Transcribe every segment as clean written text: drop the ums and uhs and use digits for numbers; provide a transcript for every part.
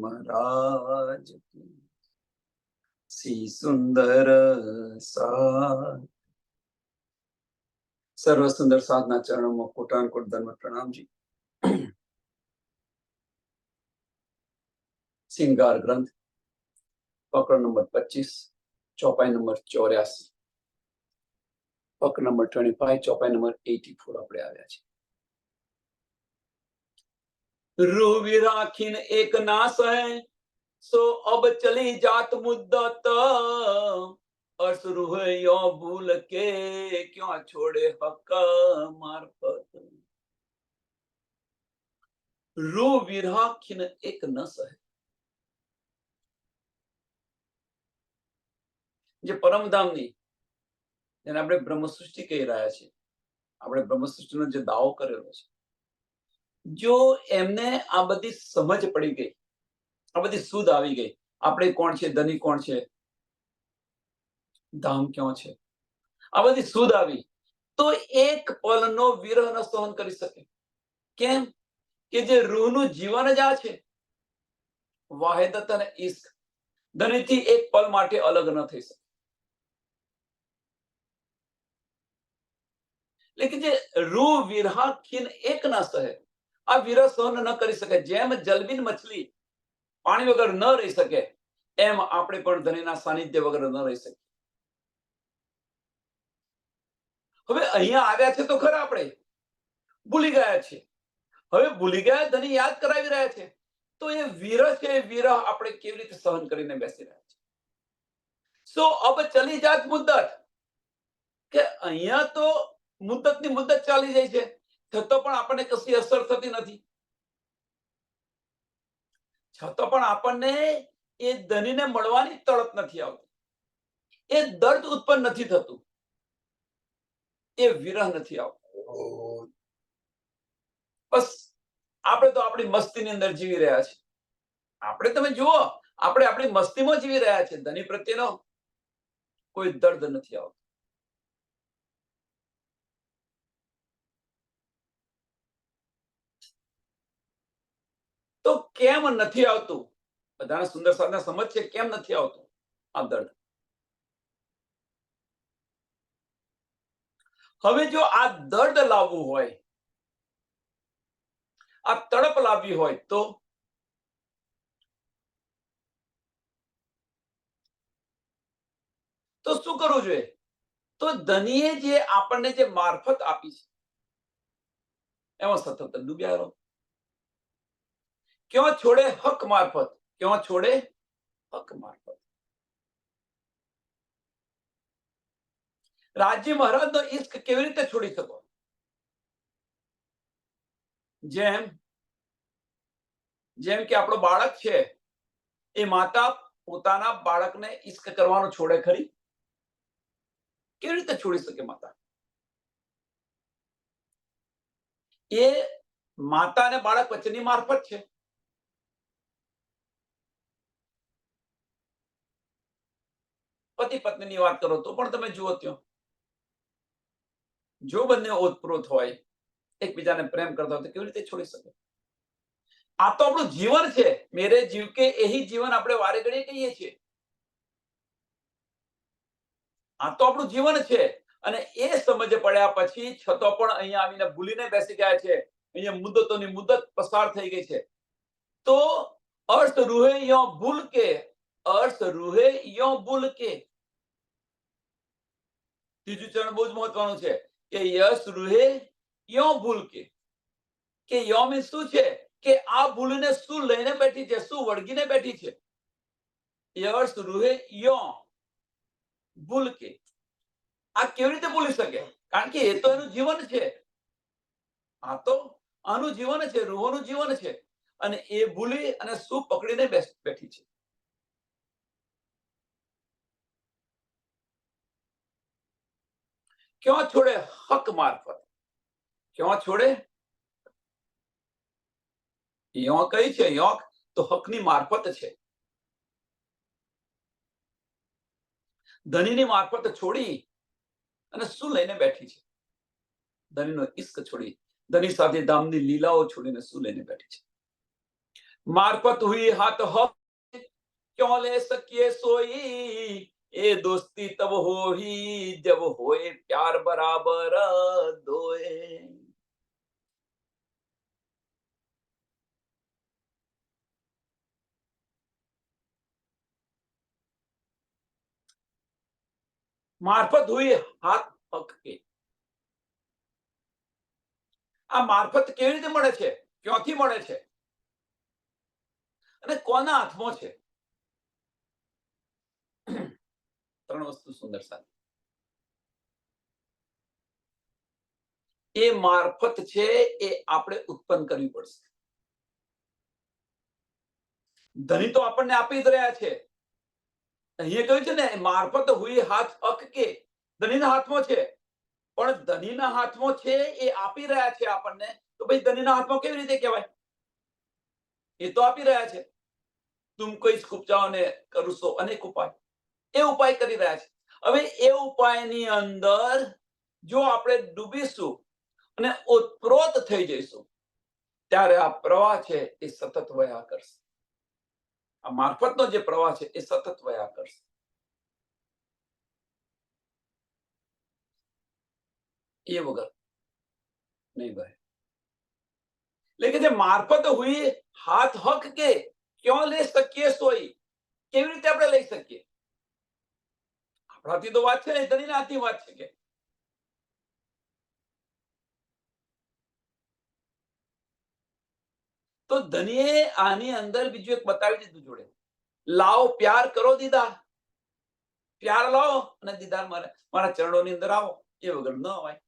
महाराज की सी सुंदर साथ। सर्व सुंदर साधना चरणों में कोटान कोट धर्म प्रणाम जी। श्रृंगार ग्रंथ पकड़ नंबर 25 चौपाई नंबर 84 पकड़ नंबर 25 चौपाई नंबर 84 આપણે આવ્યા છે। रूवी राखीन एक नास है सो अब चली जात मुद्दत अश्रु है यो भूल के क्यों छोड़े हक मार्फत। रू विराखीन एक नस है, જે પરમધામની જેને આપણે બ્રહ્મસૃષ્ટિ કહી રહ્યા છીએ, આપણે બ્રહ્મસૃષ્ટિનો જે દાવો કરેલો છે, જો એમને આ બધી સમજ પડી ગઈ, આ બધી સુધ આવી ગઈ, આપણે કોણ છે, ધની કોણ છે, ધામ ક્યાં છે, આ બધી સુધ આવી તો એક પલનો વિરહ ન સહન કરી શકે। કેમ કે જે રૂહનું જીવન જ આ છે, વાહિદત અને ઇશ્ક, ધનીથી એક પલ માટે અલગ ન થઈ શકે। लेकिन જે રૂહ વિરહાખીન એક ના સહે, આ વિરહ સહન ન કરી શકે। જેમ જલબીન મછલી પાણી વગર ન રહી શકે, એમ આપણે પણ ધનીના સાનિધ્ય વગર ન રહી શકીએ। હવે અહીંયા આવ્યા છે તો ખરા, આપણે ભૂલી ગયા છે। હવે ભૂલી ગયા, ધની યાદ કરાવી રહ્યા છે, તો એ વિરહ છે, એ વિરહ આપણે કેવી રીતે સહન કરીને બેસી રહ્યા છે। સો અબ ચલી જાત મુદ્દત, કે અહીંયા તો મુદ્દતની મુદ્દત ચાલી જાય છે, છતાં પણ આપણને કશી અસર થતી નથી, છતાં પણ આપણને એ ધનીને મળવાની તડપ નથી આવતી, એ દર્દ ઉત્પન્ન નથી થતું, એ વિરહ નથી આવતો। બસ આપણે તો આપણી મસ્તીની અંદર જીવી રહ્યા છીએ। આપણે તમે જુઓ, આપણે આપણી મસ્તીમાં જીવી રહ્યા છીએ, ધની પ્રત્યેનો કોઈ દર્દ નથી આવતો। તો કેમ નથી આવતું? બધાને સુંદર સાધના સમજ છે કેમ નથી આવતું આ દર્દ। હવે જો આ દર્દ લાવવું હોય, આ તડપ લાવવી હોય, તો શું કરવું જોઈએ? તો ધનીએ જે આપણને જે મારફત આપી છે, એમાં સતત ડૂબ્યા રહો। ક્यों छोड़े हक मार्फत, क्यों छोड़े हक मार्फत। રાજી મહારાજનો ઇશ્ક કેવી રીતે છોડી શકો? જેમ કે આપણો બાળક છે, એ માતા પોતાના બાળકને ઇશ્ક કરવાનું છોડે ખરી? કેવી રીતે છોડી શકે માતા? એ માતા અને બાળક વચ્ચેની મારફત છે। પતિ પત્નીની વાત કરો તો પણ તમે જુઓ, ત્યાં જો બંને ઓતપ્રોત હોય, એકબીજાને પ્રેમ કરતા હોય, તો કેવી રીતે છોડી શકે? આ તો આપણું જીવન છે। મેરે જીવ કે એહી જીવન આપણે વારે ઘડીએ કહીએ છીએ। આ તો આપણું જીવન છે, અને એ સમજ પડ્યા પછી છતાં પણ અહીંયા આવીને ભૂલીને બેસી ગયા છે। અહીંયા મુદ્દતોની મુદ્દત પસાર થઈ ગઈ છે, તો અર્થ રૂહે યો ભૂલ કે, અર્થ રૂહે યો ભૂલ કે। ત્રીજું ચરણ બહુ જ મહત્વનું છે કે યશ રૂહે યો ભૂલ કે યો મીન્સ શું છે? કે આ ભૂલને શું લઈને બેઠી છે, શું વળગીને બેઠી છે? યશ રૂહે યો ભૂલ કે, આ કેવી રીતે ભૂલી શકે? કારણ કે એ તો એનું જીવન છે, આ તો આનું જીવન છે, રૂહોનું જીવન છે, અને એ ભૂલી અને શું પકડીને બેઠી છે। ક્યાં છોડે હક મારફત, ક્યાં છોડે? યો કઈ છે? યો તો હકની મારફત છે। ધનીની મારફત છોડી અને શું લઈને બેઠી છે? ધનીનો ઇશ્ક છોડી, ધની સાથે ધામની લીલાઓ છોડીને શું લઈને બેઠી છે? मार्फत हुई हाथ हक क्यों ले सकिए सोई, ये दोस्ती तब हो ही जब होए प्यार बराबर दोए। મારફત હુઈ હાથ હક કે, આ મારફત કેવી રીતે મળે છે, ક્યાંથી મળે છે અને કોના હાથમાં છે? ત્રણ વસ્તુ સુંદર સાથે. એ મારફત છે એ આપણે ઉત્પન્ન કરવી પડશે. ધણી તો આપણને આપી જ રહ્યા છે. અહીંયા કહ્યું છે ને મારફત હુઈ હાથ હક કે, ધણીના હાથમાં છે. પણ ધણીના હાથમાં છે એ આપી રહ્યા છે આપણને, તો ભાઈ ધણીના હાથમાં કેવી રીતે કહેવાય? એ તો આપી રહ્યા છે. તુમ કોઈ ઉપજાઓને કરુસો અનેક ઉપાય, એ ઉપાય કરી રહ્યા છે. હવે એ ઉપાયની અંદર જો આપણે ડૂબીશું અને ઓતપ્રોત થઈ જઈશું, ત્યારે આ પ્રવાહ છે એ સતત વયા કરશે. આ મારફતનો જે પ્રવાહ છે એ સતત વયા કરશે. એ વગર નહીં વહે. એટલે કે જે મારફત હુઈ હાથ હક કે ક્યાં લઈ શકીએ સોઈ, કેવી રીતે આપણે લઈ શકીએ? આપણાથી તો વાત છે ને, ધણીના હાથની વાત છે કે તો ધણીએ આની અંદર બીજું એક બતાવી દીધું જોડે, લાવો પ્યાર કરો દીદાર, પ્યાર લાવો અને દીદાર મારા ચરણોની અંદર આવો, એ વગર ન હોય.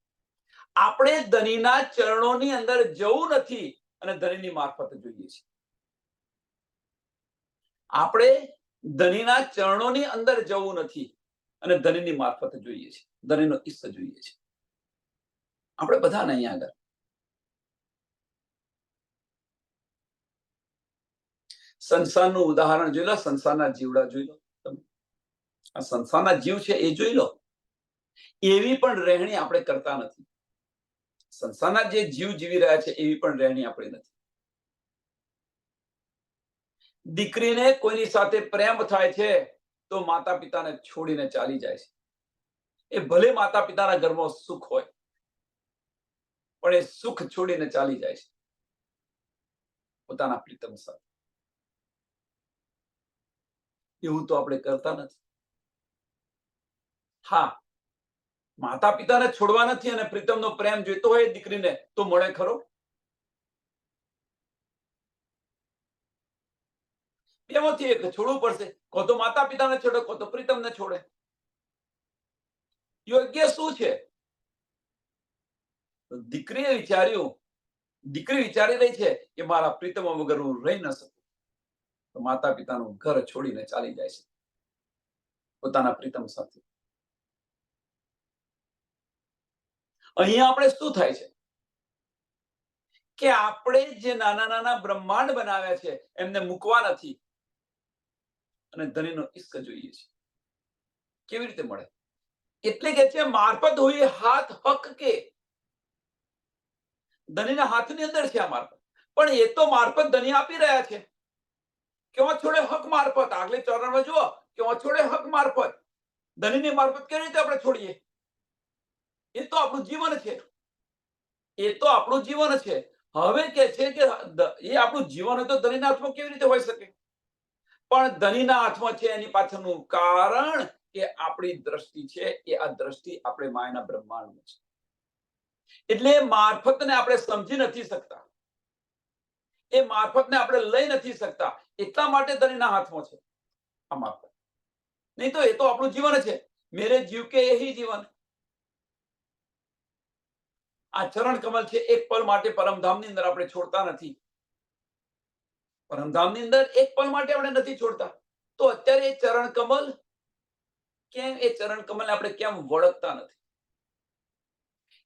આપણે ધણીના ચરણોની અંદર જવું નથી અને ધણીની મારફત જોઈએ છે. આપણે ધણીના ચરણોની અંદર જવું નથી અને ધણીની મારફત જોઈએ છે, ધણીનો ઈષ્ટ જોઈએ છે. આપણે બધાને અહીંયા આગળ સંસારનું ઉદાહરણ જોઈ લો, સંસારના જીવડા જોઈ લો. તમે આ સંસારના જીવ છે એ જોઈ લો. એવી પણ રહેણી આપણે કરતા નથી. સંસારના જે જીવ જીવી રહ્યા છે એવી પણ રહેણી આપણી નથી. દીકરીને કોઈની સાથે પ્રેમ થાય છે તો માતા પિતાને છોડીને ચાલી જાય છે. એ ભલે માતા પિતાના ઘરમાં સુખ હોય, પણ એ સુખ છોડીને ચાલી જાય છે પોતાના પ્રીતમ સાથે. એવું તો આપણે કરતા નથી. હા, માતા પિતાને છોડવા નથી અને પ્રીતમનો પ્રેમ જોઈતો હોય દીકરીને તો મળે ખરો? એમાંથી એક છોડવું પડશે. કો તો માતા પિતાને છોડે, કો તો પ્રીતમને છોડે. યોગ્ય શું છે? દીકરીએ વિચાર્યું, દીકરી વિચારી રહી છે કે મારા પ્રીતમ વગર હું રહી ન શકું, તો માતા પિતાનું ઘર છોડીને ચાલી જાય છે પોતાના પ્રીતમ સાથે. અહીંયા આપણે શું થાય છે કે આપણે જે નાના નાના બ્રહ્માંડ બનાવ્યા છે એમને મૂકવા નથી અને ધણીનો ઈશ્ક જોઈએ છે. કેવી રીતે મળે? એટલે કે છે મારફત હોય હાથ હક કે, ધણીના હાથની અંદર છે આ મારફત, પણ એ તો મારફત ધણી આપી રહ્યા છે. ક્યાં છોડે હક મારફત? આગલે ચરણમાં જુઓ, ક્યાં છોડે હક મારફત? ધણીની મારફત કેવી રીતે આપણે છોડીએ? એ તો આપણું જીવન છે. એ તો આપણું જીવન છે. હવે કે છે કે એ આપણું જીવન હોય તો ધણીના હાથમાં કેવી રીતે હોઈ શકે? પણ ધણીના હાથમાં છે એની પાછળનું કારણ કે આપણી દ્રષ્ટિ છે એ આ દ્રષ્ટિ આપણે માયાના બ્રહ્માંડમાં છે. એટલે મારફતને આપણે સમજી નથી શકતા, એ મારફતને આપણે લઈ નથી શકતા, એટલા માટે ધણીના હાથમાં છે આ મારફત. નહીં તો એ તો આપણું જીવન છે. મેરે જીવ કે યહી જીવન. આ ચરણ કમલ છે એક પલ માટે પરમધામની અંદર આપણે છોડતા નથી. પરમધામની અંદર એક પલ માટે આપણે નથી છોડતા. તો અત્યારે એ ચરણ કમલ કેમ, એ ચરણ કમલને આપણે કેમ વળગતા નથી?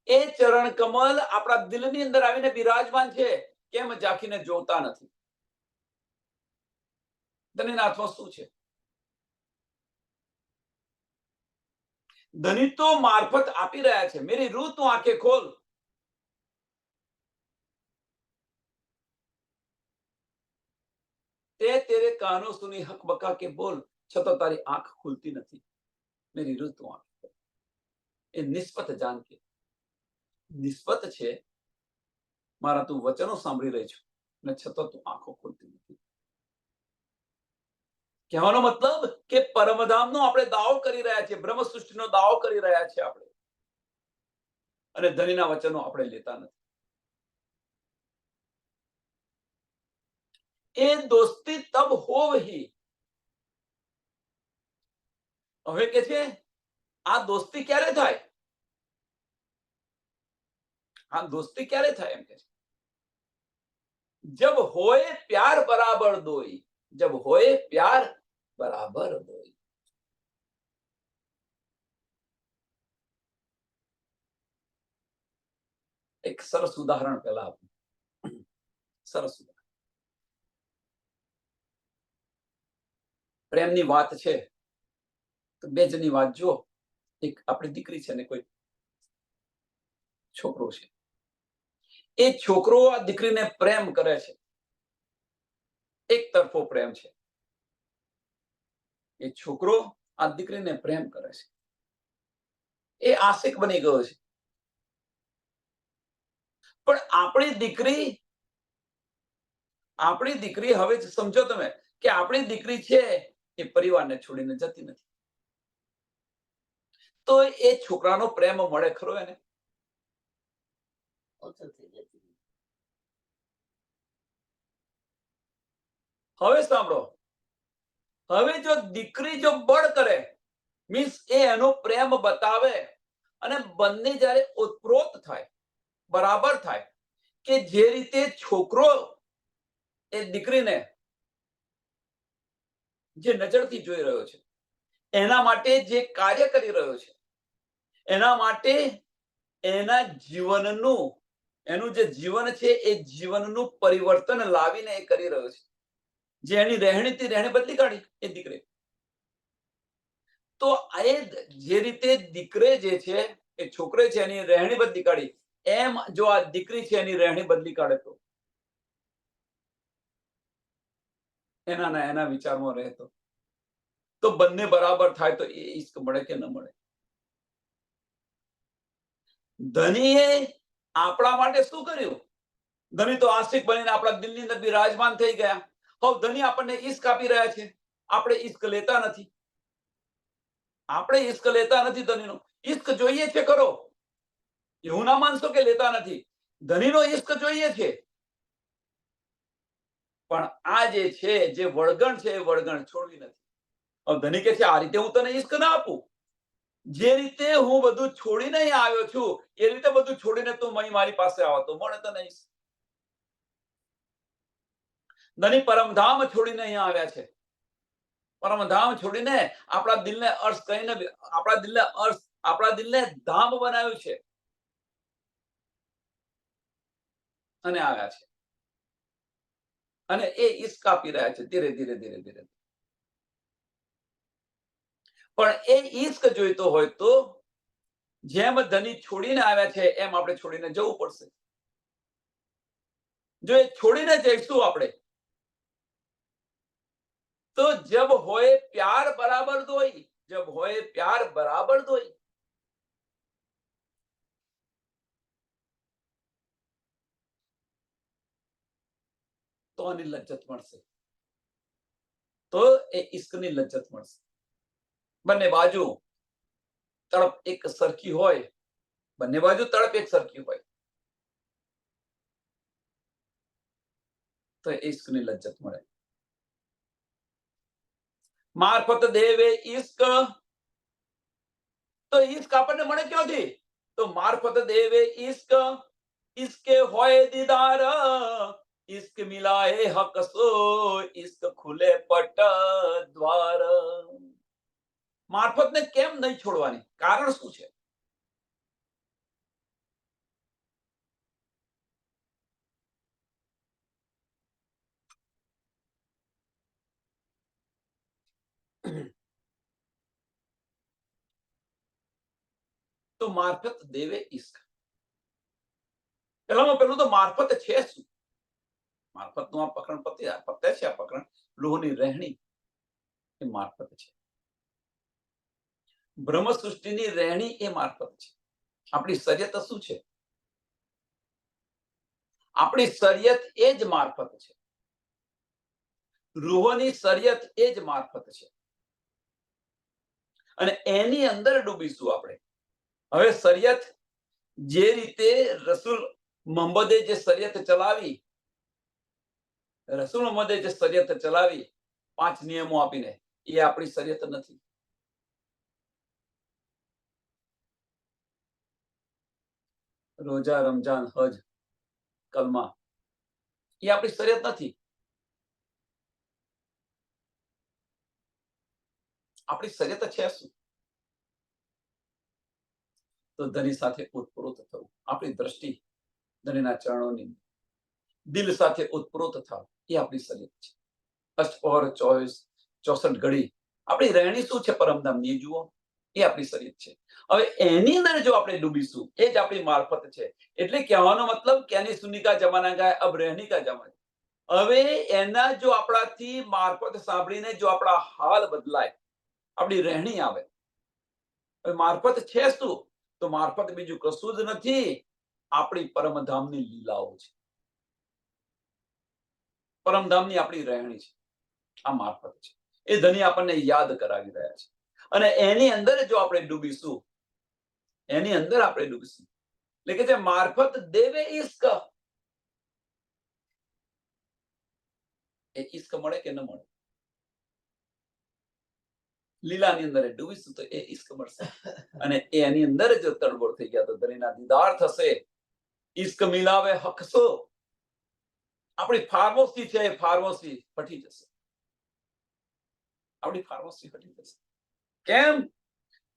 એ ચરણ કમલ આપણા દિલની અંદર આવીને બિરાજમાન છે, કેમ ઝાંખીને જોતા નથી? ધણીના હાથમાં શું છે? ધણી તો મારફત આપી રહ્યા છે. મેરી રૂહ તું આંખે ખોલ. તે તેરે કાનો સુની હક બકા કે બોલ, છતાં તારી આંખ ખુલતી નથી. મેરી રૂહ તું આંખ ખોલ. એ નિસ્બત જાન કે નિસ્બત છે, મારા તું વચનો સાંભળી રહી છું ને છતાં તું આંખો ખોલતી નથી. કહેવાનો મતલબ કે પરમધામનો આપણે દાવો કરી રહ્યા છીએ, બ્રહ્મ સૃષ્ટિનો દાવો કરી રહ્યા છીએ આપણે, અને ધણીના વચનો આપણે લેતા નથી. એ દોસ્તી તબ હોવહી. હવે કે છે આ દોસ્તી ક્યારે થાય? આ દોસ્તી ક્યારે થાય એમ કે છે, જબ હોએ પ્યાર બરાબર દોઈ. જબ હોએ પ્યાર બરાબર દોઈ. એક સરસ ઉદાહરણ પહેલા આપું. સરસ ઉદાહરણ. પ્રેમની વાત છે તો બે જણની વાત જો. એક આપણી દીકરી છે ને કોઈ છોકરો છે. એ છોકરો આ દીકરીને પ્રેમ કરે છે, એક તરફો પ્રેમ છે. એ છોકરો આ દીકરીને પ્રેમ કરે છે, એ આશિક બની ગયો છે. પણ આપણી દીકરી હવે સમજો તમે કે આપણી દીકરી છે એ પરિવારને છોડીને જતી નથી. તો એ છોકરાનો પ્રેમ મળે ખરો એને? હવે સાંભળો, હવે જો દીકરી જો બળ કરે, મીન્સ એ એનો પ્રેમ બતાવે અને બંને જ્યારે ઓતપ્રોત થાય, બરાબર થાય, કે જે રીતે છોકરો એ દીકરીને જે નજરથી જોઈ રહ્યો છે, એના માટે જે કાર્ય કરી રહ્યો છે, એના માટે એના જીવનનું, એનું જે જીવન છે એ જીવનનું પરિવર્તન લાવીને એ કરી રહ્યો છે, જે એની રહેણીથી રહેણી બદલી કાઢી એ દીકરી. તો એ જે રીતે દીકરે જે છે એ છોકરે છે એની રહેણી બદલી કાઢી, એમ જો આ દીકરી છે એની રહેણી બદલી કાઢે તો એના વિચારમાં રહે તો બંને બરાબર થાય તો એ ઈશ્ક મળે કે ન મળે? ધનીએ આપણા માટે શું કર્યું? ધની તો આશિક બનીને આપણા દિલની અંદર બિરાજમાન થઈ ગયા. હવે ધની આપણને ઈશ્ક આપી રહ્યા છે, આપણે ઈશ્ક લેતા નથી. આપણે ઈશ્ક લેતા નથી ધનીનો. ઈશ્ક જોઈએ છે ખરો, એવું ના માનશો કે લેતા નથી. ધનીનો ઈશ્ક જોઈએ છે, પણ આ જે છે, જે વળગણ છે એ વળગણ છોડવી નથી. હવે ધની કે છે આ રીતે હું તને ઈશ્ક ના આપું. જે રીતે હું બધું છોડીને અહીં આવ્યો છું એ રીતે બધું છોડીને તું મારી પાસે આવો તો મળે તને ઈશ્ક. ધની પરમધામ છોડીને અહીંયા આવ્યા છે. પરમધામ છોડીને આપણા દિલને અર્શ કહીને આપણા દિલને ધામ બનાવ્યું છે અને આવ્યા છે, અને એ ઈશ્ક આપી રહ્યા છે ધીરે ધીરે ધીરે ધીરે. પણ એ ઈશ્ક જોઈતો હોય તો જેમ ધની છોડીને આવ્યા છે એમ આપણે છોડીને જવું પડશે. જો એ છોડીને જઈશું આપણે તો જબ હોય પ્યાર બરાબર દોઈ. જબ હોય પ્યાર બરાબર દોઈ. તો આની લજ્જત મળશે, તો એ ઈશ્કની લજ્જત મળશે. બંને બાજુ તડપ એક સરખી હોય, બંને બાજુ તડપ એક સરખી હોય તો ઈશ્કની લજ્જત મળે. મારફત દેવે ઈશ્ક, તો ઈશ્ક આપણને મળે ક્યાંથી? તો મારફત દેવે ઈશ્ક, ઈશ્કે હોય દીદાર, ઈશ્ક મિલાએ હક સો, ઈશ્ક ખુલે પટ દ્વાર. મારફતને કેમ નહીં છોડવાની? કારણ શું છે? તો મારફત દેવે ઈશ્ક, પેલામાં પેલું તો મારફત છે શું? મારફત નું આ પ્રકરણ પતે છે. આ પ્રકરણ રૂહની રહેણી એ મારફત છે. બ્રહ્મ સૃષ્ટિની રહેણી એ મારફત છે. આપણી શરીયત શું છે? આપણી શરીયત એ જ મારફત છે. રૂહોની શરીયત એ જ મારફત છે અને એની અંદર ડૂબીશું આપણે. હવે શરીયત જે રીતે રસૂલ મોહમ્મદે જે શરીયત ચલાવી, રસૂલ મોહમ્મદે જે શરીયત ચલાવી 5 નિયમો આપીને, એ આપણી શરીયત નથી. રોજા, રમજાન, હજ, કલમા એ આપણી શરીયત નથી. આપણી શરીયત છે શું? તો ધની સાથે ઉતપ્રોત થવું, આપણી દ્રષ્ટિ ધનીના ચરણોની, દિલ સાથે ઉતપ્રોત થવું, એ આપણી શરીયત છે. અષ્ટપહર 64 ઘડી આપણી રહેણી શું છે પરમધામની, જુઓ, એ આપણી શરીયત છે. હવે એની અંદર જો આપણે ડૂબીશું, એ જ આપણી મારફત છે. એટલે કહેવાનો મતલબ કેની સુની કા જમાના ગાય અબ રહેની કા જમાના. હવે એના જો આપણાથી મારફત સાંભળીને જો આપણા હાલ બદલાય, આપણી રહેણી આવે. હવે મારફત છે શું? તો મારફત બીજું કશું જ નથી, આપણી પરમધામની લીલાઓ છે. પરમધામની આપણી રહેણી છે, આ મારફત છે. એ ધની આપણને યાદ કરાવી રહ્યા છે. અને એની અંદર જો આપણે ડૂબીશું, એની અંદર આપણે ડૂબીશું, એટલે કે જે મારફત દેવે ઈશ્ક, એ ઈશ્ક મળે કે ન મળે? લીલાની અંદર ડૂબીશું તો એ ઈશ્ક મળશે. અને એની અંદર જો તડબોળ થઈ ગયા તો ધણીના દીદાર થશે. ઈશ્ક મિલાવે હકસો, આપણી ફાર્મસી છે, ફાર્મસી ફટી જશે. આપણી ફાર્મસી ફટી જશે. કેમ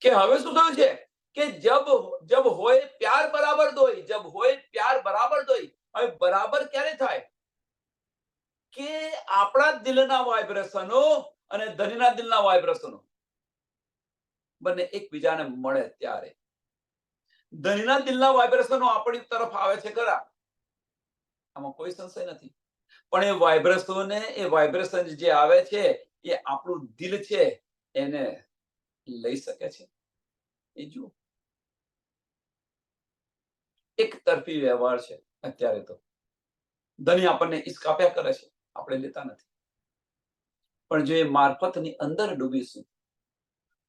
કે હવે શું થયું છે કે જબ હોય પ્યાર બરાબર દોય, જબ હોય પ્યાર બરાબર દોય. હવે બરાબર ક્યારે થાય? કે આપણા દિલના વાઇબ્રેશનો અને ધનીના દિલના વાઇબ્રેશનો બંને એકબીજાને મળે ત્યારે. ધનીના દિલના વાઇબ્રેશનો આપણી તરફ આવે છે ખરા, આમાં કોઈ સંશય નથી. પણ એ વાઇબ્રેશન જે આવે છે, એ આપણું દિલ છે એને લઈ શકે છે? એ જુઓ, એક તરફી વ્યવહાર છે અત્યારે તો. ધની આપણને ઈશ્ક આપ્યા કરે છે, આપણે લેતા નથી. પણ જો એ મારફતની અંદર ડૂબીશું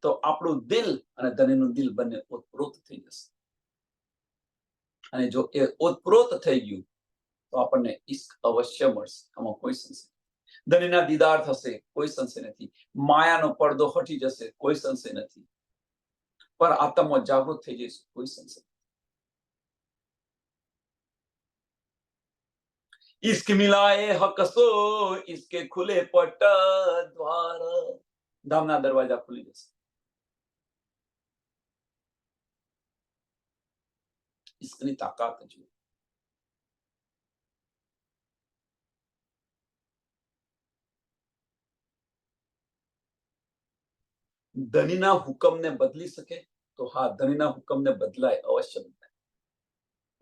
તો આપણું દિલ અને ધનીનું દિલ બંને ઓતપ્રોત થઈ જશે. અને જો એ ઓતપ્રોત થઈ ગયું તો આપણને ઈશ્ક અવશ્ય મળશે, આમાં કોઈ સંશય. ધનીના દીદાર થશે, કોઈ સંશય નથી. માયાનો પડદો હટી જશે, કોઈ સંશય નથી. પર આત્મા જાગૃત થઈ જશે, કોઈ સંશય. इश्क मिलाए हकसो, इसके खुले पट द्वार, धामना दरवाजा खुली जશે. ઇશ્કની તાકાત જુઓ. ધનીના હુકમને બદલી શકે? તો હા, ધનીના હુકમને બદલાય, અવશ્ય બદલાય.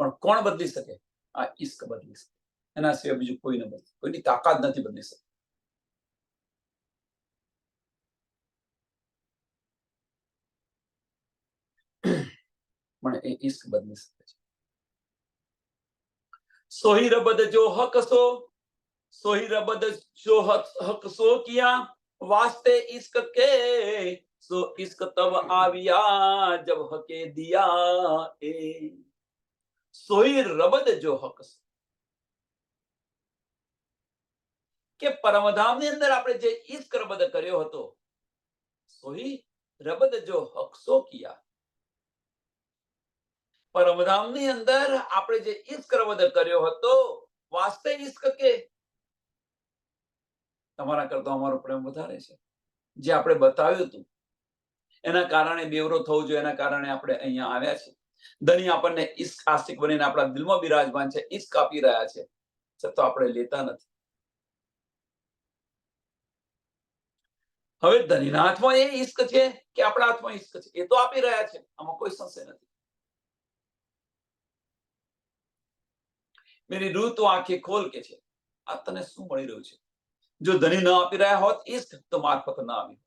પણ કોણ બદલી શકે? આ ઇશ્ક બદલી શકે. એના સિવાય બીજું કોઈ ન બદલે, કોઈની તાકાત નથી બદલી શકે. પણ એ ઇશ્ક બદલી શકે છે. સોહી રબદ જો હકસો, સોહી રબદ જો હકસો કિયા, વાસ્તે ઇશ્ક કે સો ઇશ્ક તબ આવિયા, જબ હકે દિયા એ. સોહી રબદ જો હકસો, કે પરમધામની અંદર આપણે જે ઈશ્ક રબદ કર્યો હતો, સોહી રબદ જો હકસો કિયા, પરમધામની અંદર આપણે જે ઈશ્ક રબદ કર્યો હતો, વાસ્તે ઈશ્ક કે, તમારા કરતા અમારો પ્રેમ વધારે છે. જે આપણે બતાવ્યું હતું એના કારણે બેવરો થવું જોઈએ, એના કારણે આપણે અહીંયા આવ્યા છે. ધની આપણને ઈશ્ક આશિક બનીને આપણા દિલમાં બિરાજમાન છે, ઈશ્ક આપી રહ્યા છે, છતાં આપણે લેતા નથી. હવે ધનીના હાથમાં એ ઈશ્ક છે કે આપણા હાથમાં ઈશ્ક છે? એ તો આપી રહ્યા છે, આમાં કોઈ સંશય નથી. મેરી રૂહ તો આંખે ખોલ કે છે. આ તને શું મળી રહ્યું છે? જો ધની ન આપી રહ્યા હોત ઈશ્ક તો મારફત ના આવી.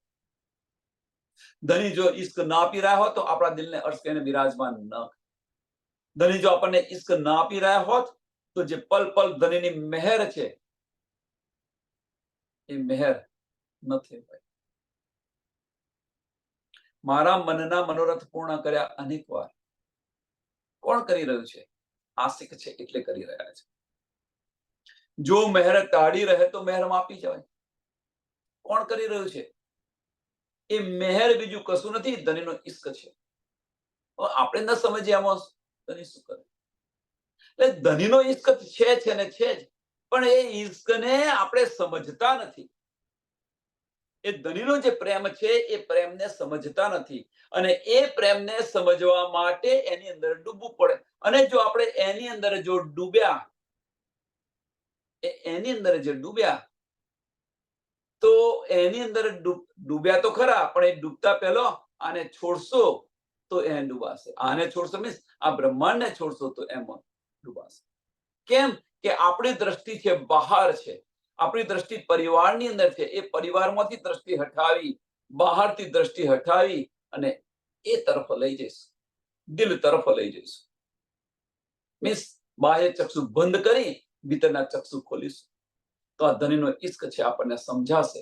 ધની જો ઈશ્ક ના આપી રહ્યા હોત તો આપણા દિલને અર્શ કરીને બિરાજમાન ન. ધની જો આપણને ઈશ્ક ના આપી રહ્યા હોત તો જે પલ પલ ધનીની મહેર છે એ મહેર નથી. મારા મનના મનોરથ પૂર્ણ કર્યા અનેક વાર. કોણ કરી રહ્યું છે? આશિક છે એટલે કરી રહ્યા છે. જો મહેર ટાળી રહે તો મહેર માપી જવાય. કોણ કરી રહ્યું છે? એ મહેર બીજું કશું નથી, ધનીનો ઈશ્ક છે. આપણે ન સમજીએ આમાં ધની શું કરે. એટલે ધનીનો ઈશ્ક છે ને છે જ, પણ એ ઈશ્કને આપણે સમજતા નથી. એ ધનીનો જે પ્રેમ છે એ પ્રેમને સમજતા નથી, અને એ પ્રેમને સમજવા માટે એની અંદર ડૂબવું પડે. અને જો આપણે એની અંદર જો ડૂબ્યા, એની અંદર જે ડૂબ્યા તો એની અંદર ડૂબ્યા તો ખરા, પણ એ ડૂબતા પહેલો આને છોડશો તો એ ડૂબાશે. આને છોડશો મીન્સ આ બ્રહ્માંડને છોડશો તો એમાં ડૂબાશે. કેમ કે આપણી દ્રષ્ટિ છે બહાર છે, આપણી દ્રષ્ટિ પરિવારની અંદર છે. એ પરિવારમાંથી દ્રષ્ટિ હટાવી, બહારથી દ્રષ્ટિ હટાવી અને એ તરફ લઈ જઈશું, દિલ તરફ લઈ જઈશું. મીન્સ બાહ્ય ચક્ષુ બંધ કરી ભીતરના ચક્ષુ ખોલીશું તો આ ધનીનો ઈશ્ક છે આપણને સમજાશે.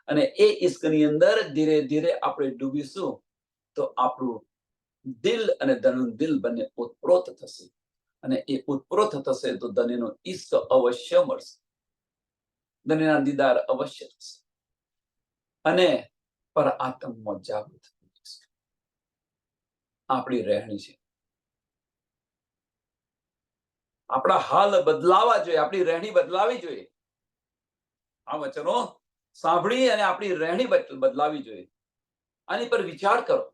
અને એ ઈશ્કની અંદર ધીરે ધીરે આપણે ડૂબીશું તો આપણું દિલ અને ધનનું દિલ બંને ઉત્પ્રોત થશે. અને એ ઉત્પ્રોત થશે તો ધનીનો ઈશ્ક અવશ્ય મળશે, ધનીના દીદાર અવશ્ય થશે અને પર આત્મમાં જાગૃત થશે. આપણી રહેણી છે, આપણા હાલ બદલાવા જોઈએ, આપણી રહેણી બદલાવી જોઈએ. આ વચનો સાંભળી અને આપણી રહેણી બદલાવી જોઈએ. આની પર વિચાર કરો.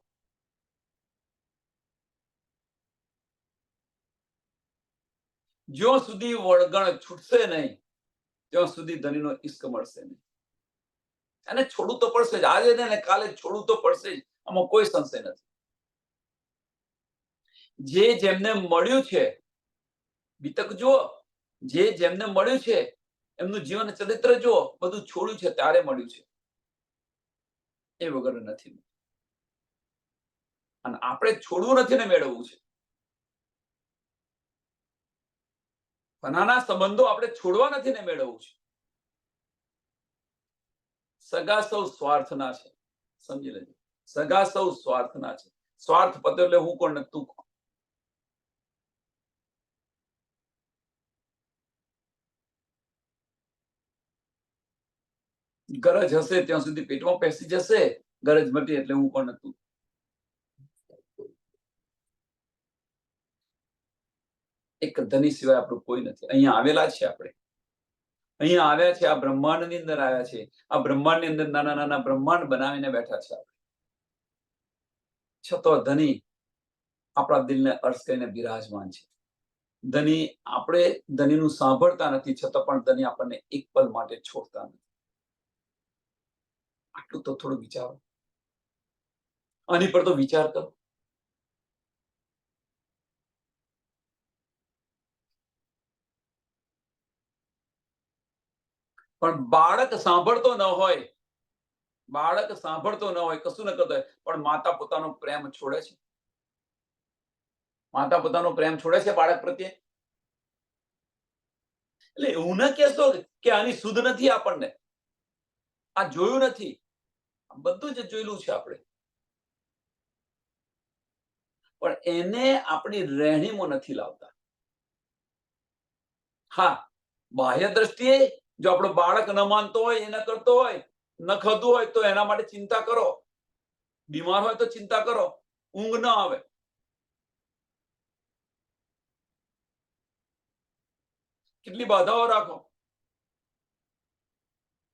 જ્યાં સુધી વળગણ છૂટશે નહીં ત્યાં સુધી ધનીનો ઈશ્ક મળશે નહીં. અને છોડવું તો પડશે જ, આજે ને કાલે છોડવું તો પડશે જ, આમાં કોઈ સંશય નથી. જે જેમને મળ્યું છે, બીતક જુઓ, જે જેમને મળ્યું છે એમનું જીવન ચરિત્ર જુઓ, બધું છોડ્યું છે ત્યારે મળ્યું છે, એ વગર નથી. અને આપણે છોડવું નથી ને મેળવવું છે. નાના સંબંધો આપણે છોડવા નથી ને મેળવવું છે. સગા સૌ સ્વાર્થના છે, સમજી લેજો. સગા સૌ સ્વાર્થના છે. સ્વાર્થ પતો એટલે હું કોણ ને તું કોણ. ગરજ હશે ત્યાં સુધી પેટમાં પેસી જશે, ગરજ મટી એટલે હું કોણ ને તું. એક ધની સિવાય આપણું કોઈ નથી. અહીંયા આવેલા છે આપણે, અહીંયા આવ્યા છે, આ બ્રહ્માંડની અંદર આવ્યા છે. આ બ્રહ્માંડની અંદર નાના નાના બ્રહ્માંડ બનાવીને બેઠા છે આપણે. છતો ધની આપણા દિલને અર્શ કરીને બિરાજમાન છે. ધની આપણે ધનીનું સાંભળતા નથી, છતાં પણ ધની આપણને એક પલ માટે છોડતા નથી. આટલું તો થોડું વિચારો, આની પર તો વિચાર કરો. પણ બાળક સાંભળતો ન હોય, બાળક સાંભળતો ન હોય, કશું ન કરતો હોય, પણ માતા પોતાનો પ્રેમ છોડે છે. માતા પોતાનો પ્રેમ છોડે છે બાળક પ્રત્યે. એટલે એવું ન કહેશો કે આની સુધ નથી આપણને, આ જોયું નથી. બધું જ જોયેલું છે આપણે, પણ એને આપણી રહેણીમાં નથી લાવતા. હા, બાહ્ય દ્રષ્ટિએ જો આપણો બાળક ન માનતો હોય, એ ન કરતો હોય, ન ખાતું હોય તો એના માટે ચિંતા કરો. બીમાર હોય તો ચિંતા કરો, ઊંઘ ન આવે. કેટલી બાધાઓ રાખો.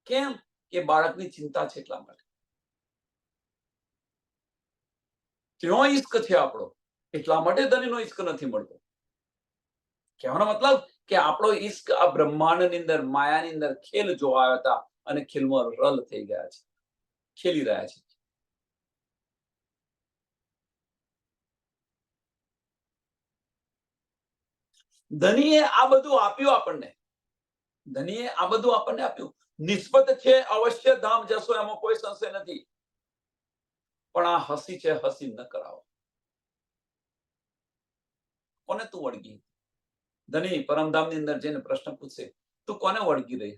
કેમ કે બાળકની ચિંતા છે એટલા માટે. ત્યાં ઈશ્ક છે આપણો, એટલા માટે ધનીનો ઈશ્ક નથી મળતો. કહેવાનો મતલબ કે આપણો ઈશ્ક આ બ્રહ્માંડની અંદર, માયાની અંદર ખેલ જોવા આવ્યા હતા અને ખેલમાં રલ થઈ ગયા છે, ખેલી રહ્યા છે. ધનીએ આ બધું આપ્યું આપણને, ધનીએ આ બધું આપણને આપ્યું. નિસ્બત છે, અવશ્ય ધામ જશો, એમાં કોઈ સંશય નથી, પણ આ હસી છે, હસી ન કરાવો. કોને તું વળગી? ધની પરમધામની અંદર જઈને પ્રશ્ન પૂછશે, તું કોને વળગી રહી?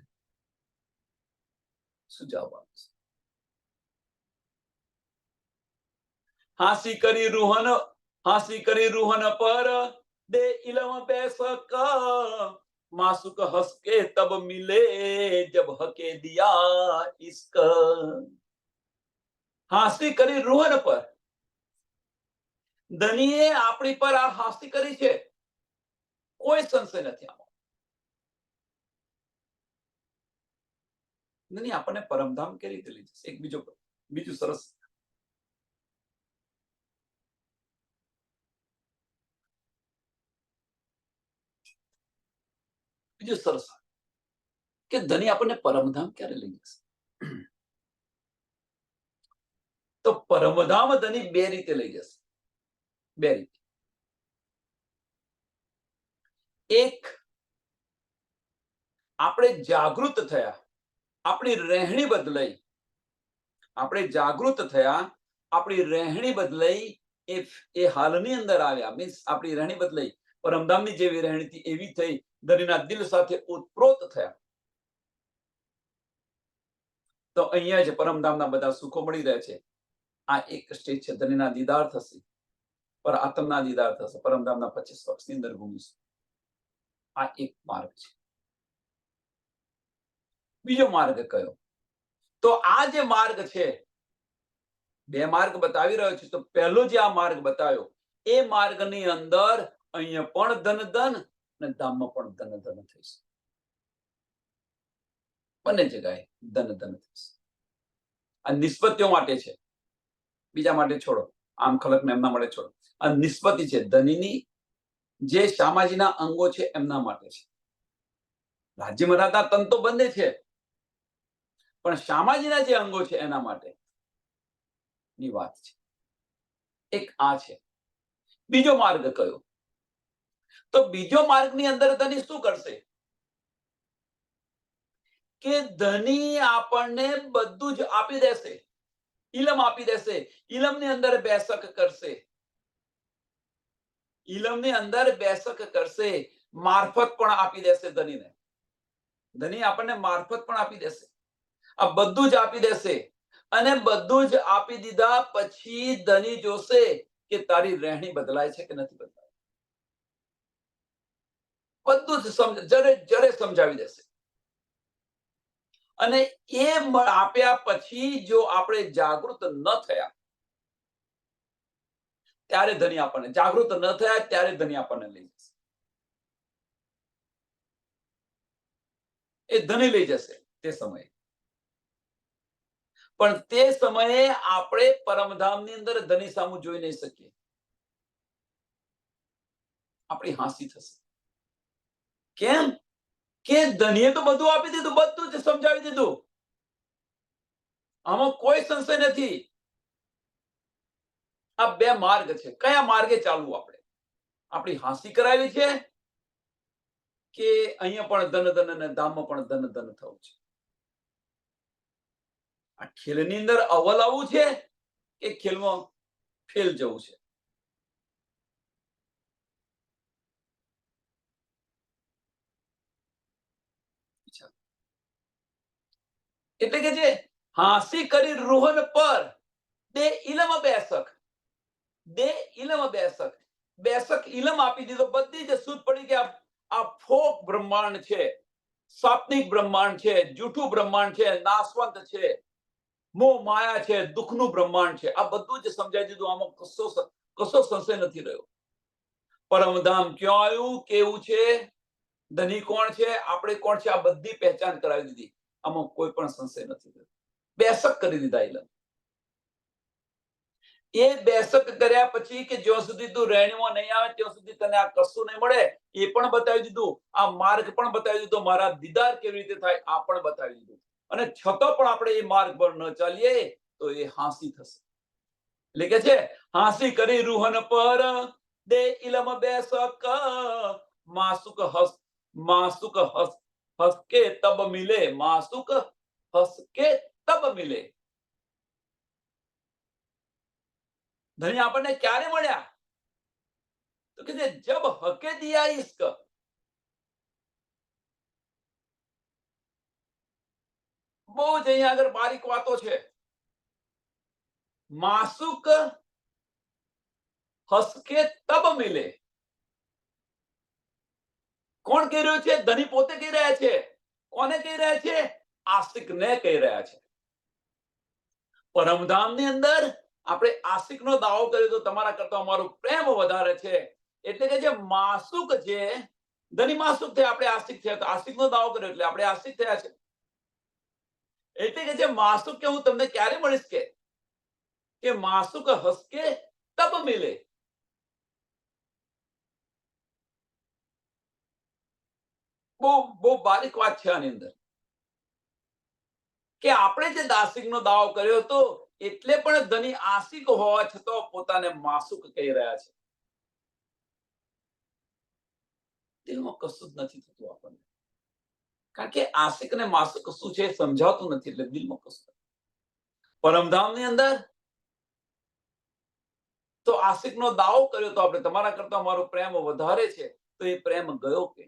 શું જવાબ આપશે? હાંસી કરી રૂહન પર દે ઇલમ બેસક, मासूक हंस के तब मिले जब हके दिया इश्क. હાંસી કરી રૂહન પર. ધનીએ આપણી પર આ હાંસી કરી છે, કોઈ સંશય નથી આમાં. ધની આપણને પરમધામ કેવી રીતે લઈ જશે? એક બીજું સરસ, કે ધની આપણને પરમધામ ક્યારે લઈ જશે? તો પરમધામ ધની બે રીતે લઈ જશે. બે રીતે. એક, આપણે જાગૃત થયા, આપણી રહેણી બદલાઈ, આપણે જાગૃત થયા, આપણી રહેણી બદલાઈ, એ હાલની અંદર આવ્યા, મીન્સ આપણી રહેણી બદલાઈ, પરમધામની જેવી રહેણી હતી એવી થઈ, ધનીના દિલ સાથે ઉતપ્રોત થયા. તો અહીંયા જ પરમધામના બધા સુખો મળી રહે છે. આ એક સ્ટેજ છે, ધનીના દીદાર થશે, પર આત્મના દીદાર થશે, પરમધામના 25 વર્ષની અંદર ઘૂમીશું. આ એક માર્ગ છે. બીજો માર્ગ કયો? તો આ જે માર્ગ છે, બે માર્ગ બતાવી રહ્યો છે. તો પહેલો જે આ માર્ગ બતાવ્યો, એ માર્ગની અંદર અહીંયા પણ ધન અને ધામમાં પણ ધન થઈશે. બંને જગ્યાએ ધન થઈશે. આ નિસ્બતીઓ માટે છે, બીજા માટે છોડો, આમ ખલક એમના માટે છોડો. આ નિસ્બતી છે, ધનીની જે શામાજીના અંગો છે એમના માટે છે. રાજ્ય મર્યાદા તન તો બંને છે, પણ શામાજીના જે અંગો છે એના માટે ની વાત છે. એક આ છે. બીજો માર્ગ કયો? તો બીજો માર્ગની અંદર ધની શું કરશે? કે ધની આપણને બધું જ આપી દેશે, ઇલમ આપી દેશે, ઇલમની અંદર બેસક કરશે, ઇલમની અંદર બેસક કરશે, મારફત પણ આપી દેશે ધનીને. ધની આપણને મારફત પણ આપી દેશે, આ બધું જ આપી દેશે. અને બધું જ આપી દીધા પછી ધની જોશે કે તારી રહેણી બદલાય છે કે નથી બદલાય. બધું જ જરે સમજાવી દેશે. અને એ આપ્યા પછી જો આપણે જાગૃત ન થયા ત્યારે ધની આપણને, જાગૃત ન થયા ત્યારે ધની આપણને લઈ જશે. એ ધની લઈ જશે તે સમયે. પણ તે સમયે આપણે પરમધામની અંદર ધની સામું જોઈ નહીં શકીએ. આપણી હાંસી થશે. કેમ? કે ધનીએ તો બધું આપી દીધું, બધું જ સમજાવી દીધું, આમાં કોઈ સંશય નથી. આ બે માર્ગ છે. કયા માર્ગે ચાલવું? આપણે આપણી હાંસી કરાવી છે કે અહીંયા પણ ધન અને ધામમાં પણ ધન થવું છે? આ ખેલની અંદર અવ્વલ આવવું છે કે ખેલમાં ફેલ જવું છે? એટલે કે જે હાંસી કરી રૂહન પર દે ઇલમ બેસક, દે ઇલમ બેસક, બેસક ઇલમ આપી દીધો. બધી જ સૂઝ પડી કે આ ફોક બ્રહ્માંડ છે, સાત્વિક બ્રહ્માંડ છે, જૂઠું બ્રહ્માંડ છે, નાશવંત છે, મોહ માયા છે, દુઃખનું બ્રહ્માંડ છે. આ બધું જ સમજાવી દીધું. આમાં કશો સંશય નથી રહ્યો. પરમધામ ક્યાં આવ્યું, કેવું છે, ધની કોણ છે, આપણે કોણ છે, આ બધી પહેચાન કરાવી દીધી. આમાં કોઈ પણ સંશય નથી રહ્યો. બેસક કરી દીધા ઇલમ. એ બેસક કર્યા પછી કે જ્યાં સુધી તું રહેણીમાં નહીં આવે ત્યાં સુધી તને આ કશું નહીં મળે, એ પણ બતાવી દીધું. આ માર્ગ પણ બતાવી દીધો. મારા દીદાર કેવી રીતે થાય આ પણ બતાવી દીધું. અને છતાં પણ આપણે એ માર્ગ પર ન ચાલીએ તો એ હાંસી થશે. એટલે કે છે, હાંસી કરી રૂહન પર દે ઇલમ બેસક, માસુક હસ કે તબ મિલે, માસુક હસકે તબ મિલે. ધણી આપણને ક્યારે મળ્યા? તો કે જબ હકે દિયા ઇશ્ક. બહુ જ અહીંયા આગળ બારીક વાતો છે. માસુક હસકે તબ મિલે. કોણ કહી રહ્યો છે? ધણી પોતે કહી રહ્યા છે. કોને કહી રહ્યા છે? આશિકને કહી રહ્યા છે. પરમધામની અંદર આપણે આશિકનો દાવો કર્યો તો તમારા કરતા અમારો પ્રેમ વધારે છે. એટલે કે જે માસુક છે, ધણી માસુક થયા, આપણે આશિક થયા. તો આશિકનો દાવો કર્યો એટલે આપણે આશિક થયા છે. એટલે કે જે માસુક કે હું તમને ક્યારે મળીશ કે માસુક હસકે તબ મિલે. બહુ બહુ બારીક વાત છે આની અંદર, કે આપણે જે દાસિકનો દાવો કર્યો હતો એટલે પણ ધણી આશિક હોવા છતાં પોતાને માસુક કહી રહ્યા છે. દિલમાં કશું જ નથી થતું આપણને, કારણ કે આશિક અને માસુક શું છે સમજાતું નથી, એટલે દિલમાં કશું. પરમધામની અંદર તો આશિકનો દાવો કર્યો તો આપણે, તમારા કરતા મારો પ્રેમ વધારે છે. તો એ પ્રેમ ગયો કે?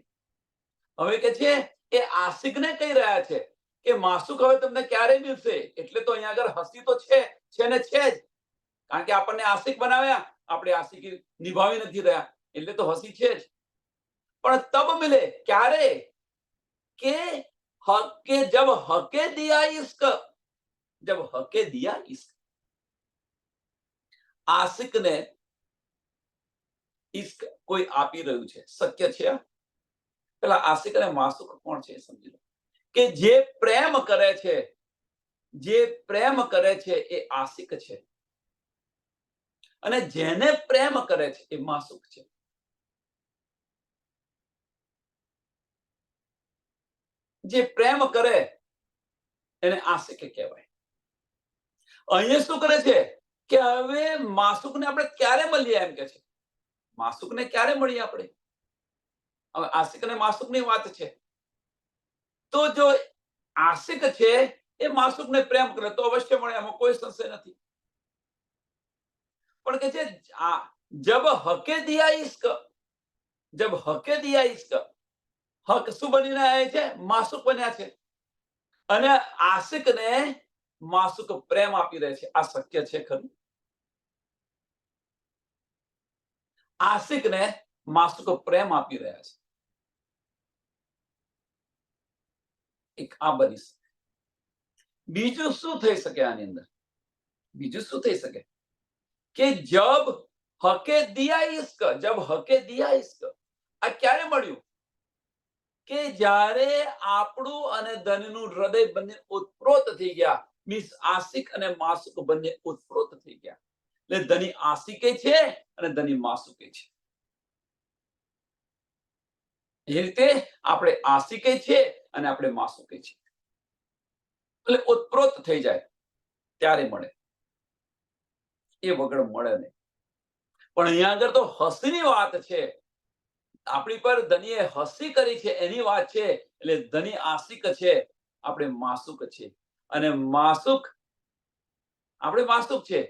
હવે કે છે એ આશિકને કહી રહ્યા છે કે માસુક હવે તમને ક્યારે મળશે? એટલે તો અહીંયા આગળ હસી તો છે ને છે જ, કારણ કે આપણને આશિક બનાવ્યા, આપણે આશિકી નિભાવી નથી રહ્યા, એટલે તો હસી છે જ. પણ તબ મિલે, ક્યારે? કે હકે જબ હકે દિયા ઇશ્ક. જબ હકે દિયા ઇશ્ક. આશિકને ઇશ્ક કોઈ આપી રહ્યું છે, શક્ય છે? પેલા આશિક અને માસુક કોણ છે સમજી લો. કે જે પ્રેમ કરે છે, જે પ્રેમ કરે છે એ આશિક છે, અને જેને પ્રેમ કરે છે એ માસુક છે. જે પ્રેમ કરે એને આશિક કહેવાય. અહીંયા શું કરે છે કે હવે માસુકને આપણે ક્યારે મળીએ એમ કે છે. માસુકને ક્યારે મળીએ આપણે? હવે આશિક અને માસુકની વાત છે. તો જો આશિક છે એ માસુકને પ્રેમ કરે તો અવશ્ય મળે, એમાં કોઈ સંશય નથી. પણ કે છે જબ હકે દિયા ઇશ્ક. જબ હકે દિયા ઇશ્ક. હક શું બનીને આવ્યા છે? માસુક બન્યા છે. અને આશિકને માસુક પ્રેમ આપી રહે છે. આ શક્ય છે ખરું? આશિકને માસુક પ્રેમ આપી રહ્યા છે. એક આ બની શકે. બીજું શું થઈ શકે આની અંદર? બીજું શું થઈ શકે કે જબ હકે દિયા ઇશ્ક. જબ હકે દિયા ઇશ્ક. આ ક્યારે મળ્યું? કે જ્યારે આપણું અને ધનનું હૃદય બંને ઉત્પ્રોત થઈ ગયા. મીન્સ આશિક અને માસુક બંને ઉત્પ્રોત થઈ ગયા. એટલે ધની આશિકે છે અને ધની માસુકે છે. એ રીતે આપણે આશિકે છે અને આપણે માસુકે છે. એટલે ઉત્પ્રોત થઈ જાય ત્યારે મળે, એ વગર મળે નહીં. પણ અહીંયા આગળ તો હસીની વાત છે. આપણી પર ધનીએ હસી કરી છે એની વાત છે. એટલે ધની આશિક છે, આપણે માસુક છે. અને માસુક આપણે માસુક છે,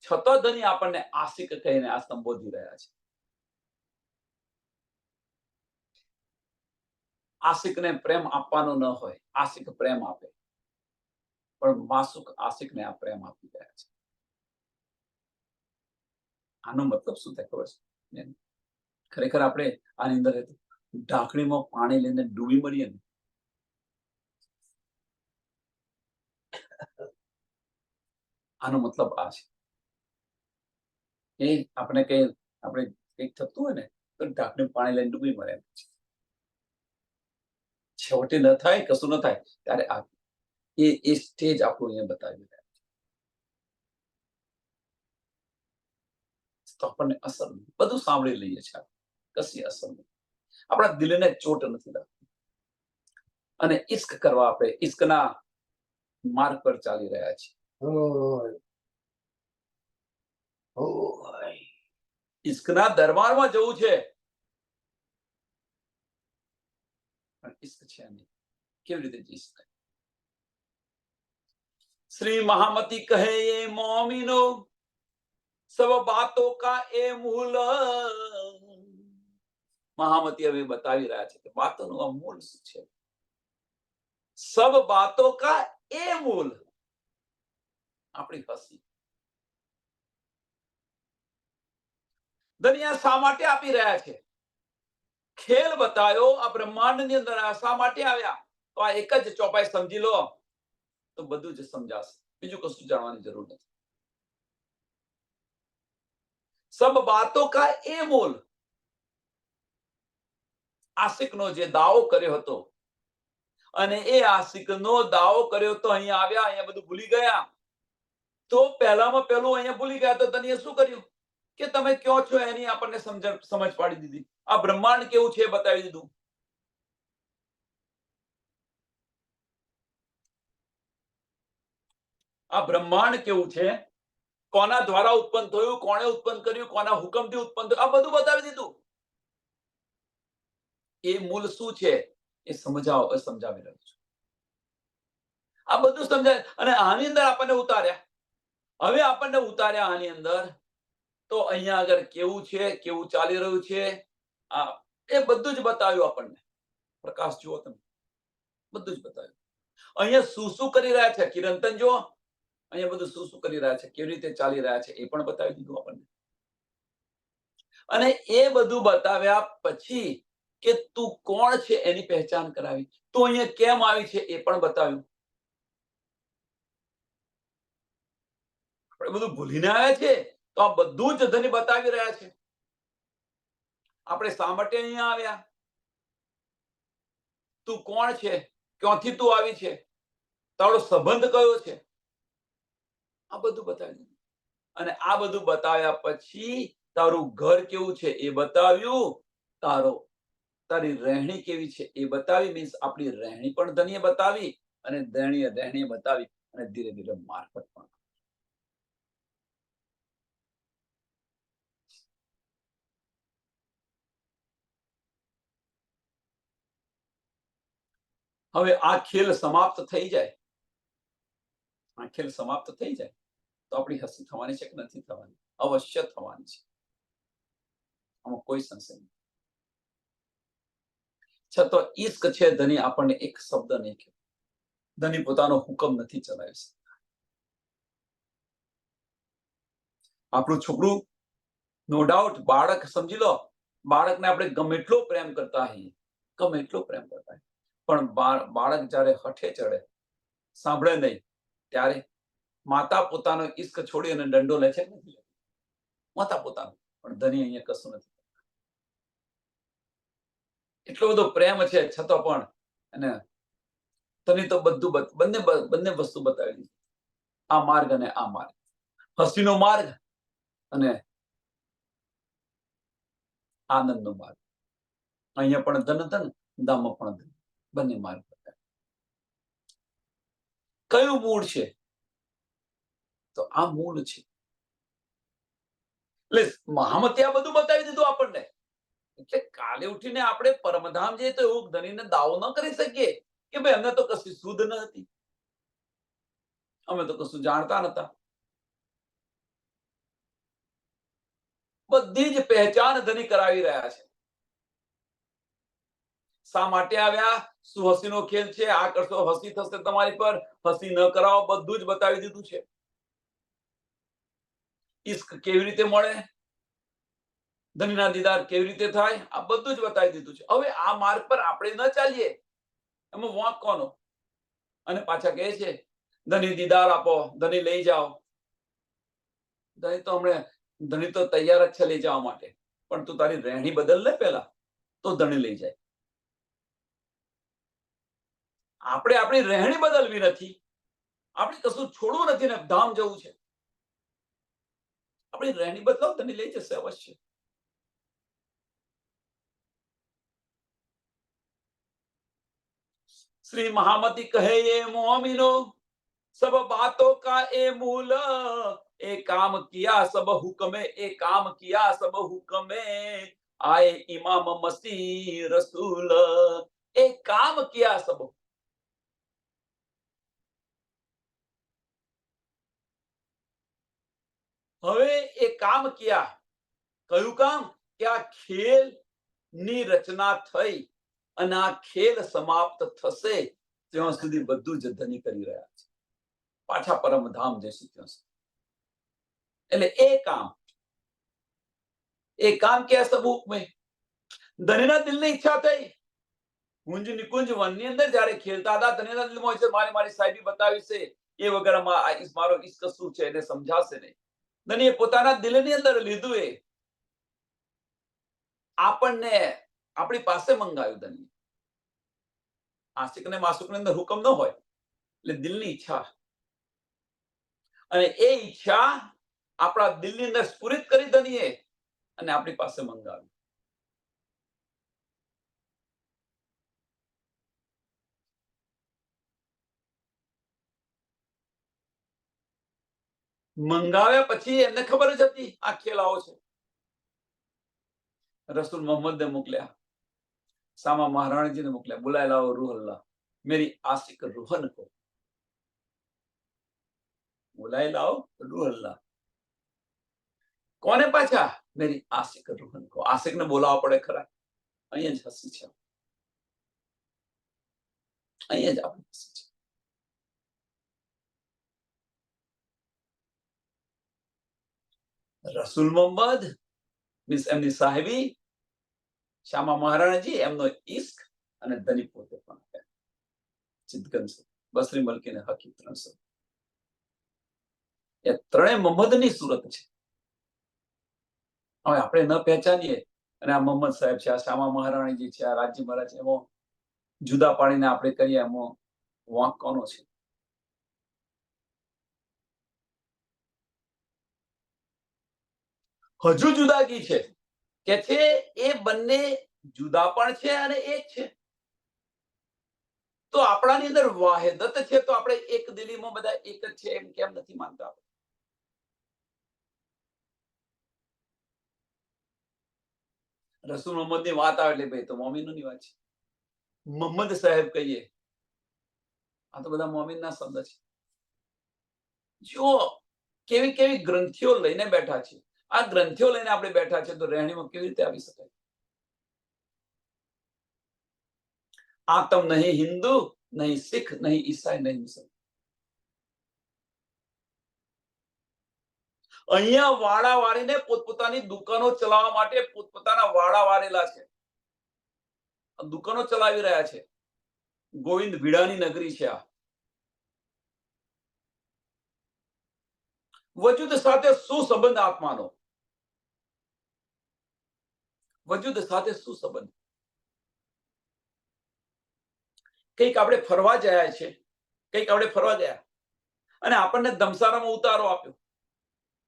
છતાં ધની આપણને આશિક કહીને આ સંબોધી રહ્યા છે. આશિકને પ્રેમ આપવાનો ન હોય, આશિક પ્રેમ આપે, પણ માસુક આશિકને આ પ્રેમ આપી રહ્યા છે. આનો મતલબ શું થાય ખબર છે? ખરેખર આપણે આની અંદર ઢાંકણીમાં પાણી લઈને ડૂબી મળીએ ને, આનો મતલબ આ છે. એ આપણે કંઈક થતું હોય ને તો ઢાંકણી પાણી લઈને ડૂબી મળે. છેવટે ન થાય, કશું ન થાય ત્યારે આ એ સ્ટેજ આપણું અહીંયા બતાવી રહ્યા છે. તો આપણને અસર નહીં, બધું સાંભળી લઈએ છીએ, કશી અસર નહીં, આપણા દિલને ચોટ નથી લાગતી. અને ઇશ્ક કરવા આપણે ઇશ્કના માર્ગ પર ચાલી રહ્યા છીએ. ઇશ્કના દરબારમાં જવું છે, પણ ઇશ્ક છે નહીં. કેવી રીતે જઈ શકાય? श्री महामती कहे ये मोमिनो सब बातों का ए मूल। મહામતી હવે બતાવી રહ્યા છે કે વાતોનું આ મૂળ શું છે. સબ બાતો કા એ મૂળ આપણી હસી. દુનિયા શા માટે આપી રહ્યા છે? ખેલ બતાવ્યો આ બ્રહ્માંડની અંદર શા માટે આવ્યા? તો આ એક જ ચોપાઈ સમજી લો તો બધું જ સમજાશે. બીજું કશું જાણવાની જરૂર નથી. સબ બાતો કા એ મૂળ. આશિકનો જે દાવો કર્યો હતો અને એ આશિકનો દાવો કર્યો તો અહીંયા આવ્યા, અહીંયા બધું ભૂલી ગયા. તો પહેલામાં પહેલું અહીંયા ભૂલી ગયા તો તને શું કર્યું કે તમે કયો છો એની આપણને સમજ પાડી દીધી. આ બ્રહ્માંડ કેવું છે બતાવી દીધું. આ બ્રહ્માંડ કેવું છે, કોના દ્વારા ઉત્પન્ન થયું, કોણે ઉત્પન્ન કર્યું, કોના હુકમથી ઉત્પન્ન થયું, આ બધું બતાવી દીધું. એ મૂળ શું છે એ સમજાવી રહ્યો છું. આ બધું સમજાય અને આની અંદર આપણને ઉતાર્યા. હવે આપણને ઉતાર્યા આની અંદર તો અહીંયા આગળ કેવું છે, કેવું ચાલી રહ્યું છે, આ એ બધું જ બતાવ્યું આપણને. પ્રકાશ જુઓ તમે, બધું જ બતાવ્યું. અહીંયા શું શું કરી રહ્યા છે કિરંતન જુઓ, અહીંયા બધું શું શું કરી રહ્યા છે, કેવી રીતે ચાલી રહ્યા છે એ પણ બતાવી દીધું આપણને. અને એ બધું બતાવ્યા પછી કે તું કોણ છે એની પહેચાન કરાવી, તું અહીંયા કેમ આવી છે એ પણ બતાવ્યું. આપણે બધું ભૂલીને આવ્યા છે તો આ બધું જ ધની બતાવી રહ્યા છે. આપણે શા માટે અહીંયા આવ્યા, તું કોણ છે, ક્યાંથી તું આવી છે, તારો સંબંધ કયો છે, આ બધું બતાવી દીધું. અને આ બધું બતાવ્યા પછી તારું ઘર કેવું છે એ બતાવ્યું, તારી રહેણી કેવી છે એ બતાવી. મીન્સ આપણી રહેણી પણ ધનીએ બતાવી અને રહેણીએ બતાવી અને ધીરે ધીરે મારફત પણ. હવે આ ખેલ સમાપ્ત થઈ જાય, આ ખેલ સમાપ્ત થઈ જાય તો આપણી હસી થવાની છે કે નથી થવાની? અવશ્ય થવાની છે. આમાં કોઈ સંશય નહીં. છતાં ઈશ્ક છે ધની આપણને એક શબ્દ નહીં કહે. ધની પોતાનો હુકમ નથી ચલાવી શકતા. આપણું છોકરું નો ડાઉટ બાળક, સમજી લો, બાળકને આપણે ગમે એટલો પ્રેમ કરતા હોઈએ, ગમે એટલો પ્રેમ કરતા હોઈએ, પણ બાળક જ્યારે હઠે ચડે, સાંભળે નહીં, ત્યારે માતા પોતાનો ઈશ્ક છોડી અને દંડો લે છે. માતા પોતાનો. પણ ધની અહીંયા કશું નથી. એટલો બધો પ્રેમ છે છતાં પણ અને તને તો બધું બંને વસ્તુ બતાવી દીધી. આ માર્ગ અને આ માર્ગ, હસીનો માર્ગ અને આનંદનો માર્ગ. અહીંયા પણ ધન, ધામમાં પણ ધન, બંને માર્ગ બતાવે. કયું મૂળ છે? તો આ મૂળ છે. એટલે મહામતી આ બધું બતાવી દીધું આપણને. એટલે કાલે ઉઠીને આપણે પરમધામ જઈએ તો એવું ધનીને દાવો ન કરી શકીએ કે ભાઈ અમને તો કશી શુદ્ધ ન હતી, અમે તો કશું જાણતા નતા. બધી જ પહેચાન ધની કરાવી રહ્યા છે. શા માટે આવ્યા, શું હસીનો ખેલ છે, આ કરશો હસી થશે તમારી પર, હસી ન કરાવો, બધું જ બતાવી દીધું છે. ઈશ્ક કેવી રીતે મળે, ધનીના દીદાર કેવી રીતે થાય, આ બધું જ બતાવી દીધું છે. હવે આ માર્ગ પર આપણે ન ચાલીએ એમાં વાંક કોનો? અને પાછા કહે છે ધની દીદાર આપો, ધની લઈ જાઓ. ધની તો તૈયાર જ છે લઈ જવા માટે, પણ તું તારી રહેણી બદલ લે પેલા, તો ધણી લઈ જાય. આપણે આપણી રહેણી બદલવી નથી, આપણે કશું છોડવું નથી ને ધામ જવું છે. આપણી રહેણી બદલાવ, ધણી લઈ જશે અવશ્ય. श्री महामती कहे ये मोमिनो सब बातों का ए मूल, ए काम किया सब हुक्मे, ए काम किया सब हुक्मे, आए इमाम मसीह रसूल, ए काम किया सब. હવે એ કામ ક્યાં, કયું કામ કે આ ખેલ ની રચના થઈ અને આ ખેલ સમાપ્ત થશે ત્યાં સુધી બધું જ ધની કરી રહ્યા છે, પાછા પરમધામ જઈશું ત્યાં સુધી. એટલે એ કામ કે સબૂક મેં ધનીના દિલની ઈચ્છા થઈ. કુંજ નિકુંજ વનની અંદર જયારે ખેલતા હતા, ધનીના દિલમાં છે મારી સાહેબી બતાવી છે, એ વગર મારો ઈશ્ક શું છે એને સમજાશે નહીં. ધનીએ પોતાના દિલની અંદર લીધું, એ આપણને આપણી પાસે મંગાવ્યું. ધની આશિક ને માસુક ની અંદર હુકમ ન હોય, એટલે દિલની ઈચ્છા, અને એ ઈચ્છા આપણા દિલની અંદર સ્ફુરિત કરી ધનીએ અને આપણી પાસે મંગાવી. મંગાવ્યા પછી એમને ખબર જ હતી આ ખેલ આવો છે. રસૂલ મોહમ્મદને મોકલ્યા, સામા મહારાણીજીને મોકલ્યા, બુલાય લાવો રૂહ અલ્લાહ, મેરી આશિક રૂહન કો બુલાય લાવો રૂહ અલ્લાહ. કોને પાછા? મેરી આશિક રૂહન કો. આશિકને બોલાવવા પડે ખરા? અહીંયા જ હસી છે, અહીંયા જ આપણી હસી છે. રસૂલ મોહમ્મદ મીન્સ એમની સાહેબી, શામા મહારાણાજી, એમનો ઈશ્ક, અને ધની પોતે પણ ચિતગન છે, બસરી મલકીને હકી 300. એ ત્રણેય મોહમ્મદની સુરત છે. હવે આપણે ન પહેચાનીએ અને આ મોહમ્મદ સાહેબ છે, આ શામા મહારાણીજી છે, આ રાજજી મહારાજ છે, એમાં જુદા પાડીને આપણે કરીએ, એમાં વાંક કોનો છે? હજુ જુદાગી છે કે છે એ બંને જુદા પણ છે અને એક છે. તો આપણાની અંદર વાહિદત છે, તો આપણે એક દિલીમાં બધા એક જ છે એમ કેમ નથી માનતા? રસૂલ મોહમ્મદ ની વાત આવે એટલે ભાઈ તો મોમીનોની વાત છે. મોહમ્મદ સાહેબ કહીએ, આ તો બધા મોમીનના શબ્દ છે. જો કેવી કેવી ગ્રંથિઓ લઈને બેઠા છે, આ ગ્રંથિઓ લઈને આપણે બેઠા છે, તો રહેણીમાં કેવી રીતે આવી શકાય? આતમ નહીં હિન્દુ, નહીં શીખ, નહીં ઈસાઈ, નહીં મુસલમાન. અહીંયા વાડા વાળીને પોતપોતાની દુકાનો ચલાવવા માટે પોતપોતાના વાડા વાળેલા છે, દુકાનો ચલાવી રહ્યા છે. ગોવિંદ ભીડાની નગરી છે આ. વજૂદ સાથે શું સંબંધ આત્માનો? વજૂદ સાથે શું સંબંધ? કંઈક આપણે ફરવા ગયા છે, કંઈક આપણે ફરવા ગયા અને આપણને ધમસારામાં ઉતારો આપ્યો,